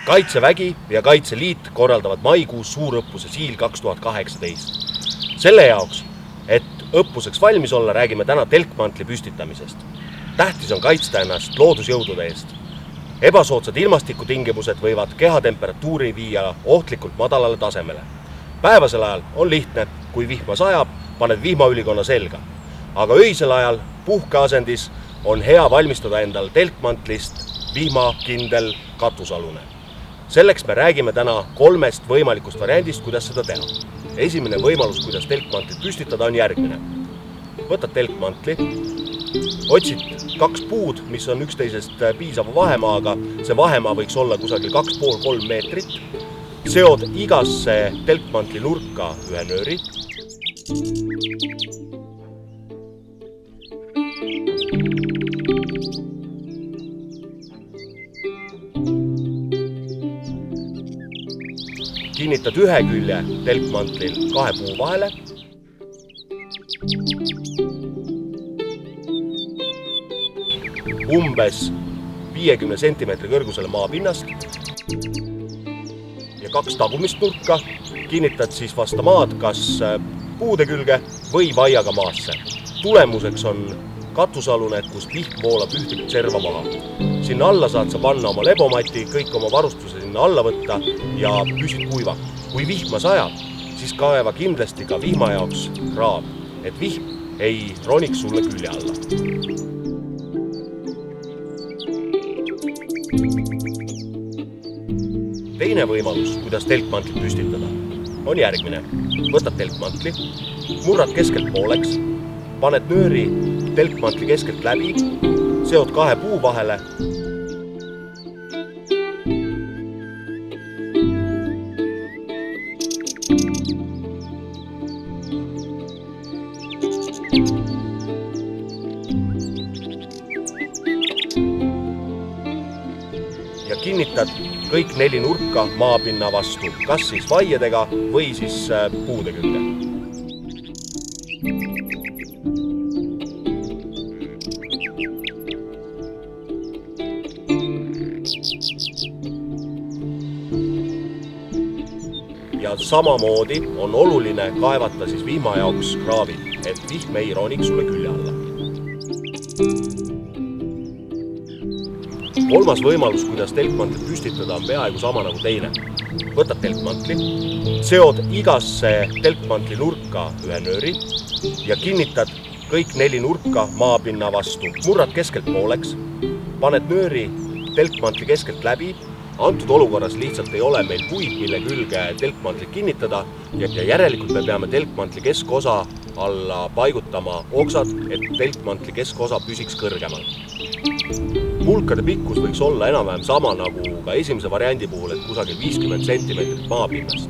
Kaitsevägi ja Kaitseliit korraldavad maikuus suurõppuse Siil 2018. Selle jaoks, et õppuseks valmis olla, räägime täna telkmantli püstitamisest. Tähtis on kaitsta ennast loodusjõudude eest. Ebasoodsad ilmastikutingimused võivad kehatemperatuuri viia ohtlikult madalale tasemele. Päevasel ajal on lihtne, kui vihma sajab, paned vihmaülikonna selga. Aga öisel ajal puhkeasendis on hea valmistada endal telkmantlist vihmakindel katusalune. Selleks me räägime täna 3 võimalikust variandist, kuidas seda teha. Esimene võimalus, kuidas telkmantlit püstitada, on järgmine. Võtad telkmantli, otsid 2 puud, mis on üksteisest piisava vahemaaga. See vahemaa võiks olla kusagil 2,5–3 meetrit. Seod igasse telkmantli nurka ühe nööri. Kinnitad ühe külje telkmantlil 2 puu vahele. Umbes 50 sentimeetri kõrgusele maapinnast ja 2 tagumist nurka kinnitad siis vasta maad kas puude külge või vaiaga maasse. Tulemuseks on katusalune, kus vihm voolab ühte serva maha. Sinna alla saad sa panna oma lebomati, kõik oma varustuse sinna alla võtta ja püsid kuiva. Kui vihma sajab, siis kaeva kindlasti ka vihma jaoks kraab, et vihm ei roniks sulle külje alla. Teine võimalus, kuidas telkmantlit püstitada, on järgmine. Võtad telkmantli, murrad keskelt pooleks, paned nööri telkmantli keskelt läbi, seod 2 puu vahele ja kinnitad kõik 4 nurka maapinna vastu, kas siis vaiedega või siis puude külge. Ja samamoodi on oluline kaevata siis vihma jaoks kraavid, et vihm ei roniks sulle külje alla. Kolmas võimalus, kuidas telkmantlit püstitada, on peaaegu sama nagu teine. Võtad telkmantli, seod igasse telkmantli nurka ühe nööri ja kinnitad kõik 4 nurka maapinna vastu. Murrad keskelt pooleks, paned nööri telkmantli keskelt läbi. Antud olukorras lihtsalt ei ole meil puid, mille külge telkmantlit kinnitada ja järelikult me peame telkmantli keskosa alla paigutama oksad, et telkmantli keskosa püsiks kõrgemal. Pulkade pikkus võiks olla enam-vähem sama nagu ka esimese variandi puhul, et kusagil 50 cm maapinnast.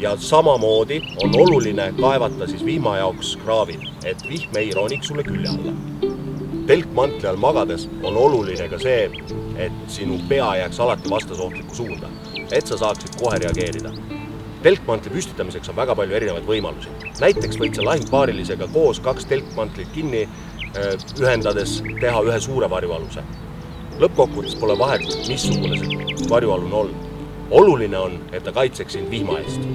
Ja samamoodi on oluline kaevata siis vihma jaoks kraavid, et vihm ei roniks sulle külje alla. Telkmantli all magades on oluline ka see, et sinu pea jääks alati vastasohtlikku suunda, et sa saaksid kohe reageerida. Telkmantli püstitamiseks on väga palju erinevaid võimalusi. Näiteks võid sa lahingpaarilisega koos 2 telkmantlit kinni ühendades teha ühe suure varjualuse. Lõppkokkuvõttes pole vahet, missugune see varjualune on. Oluline on, et ta kaitseks sind vihma eest.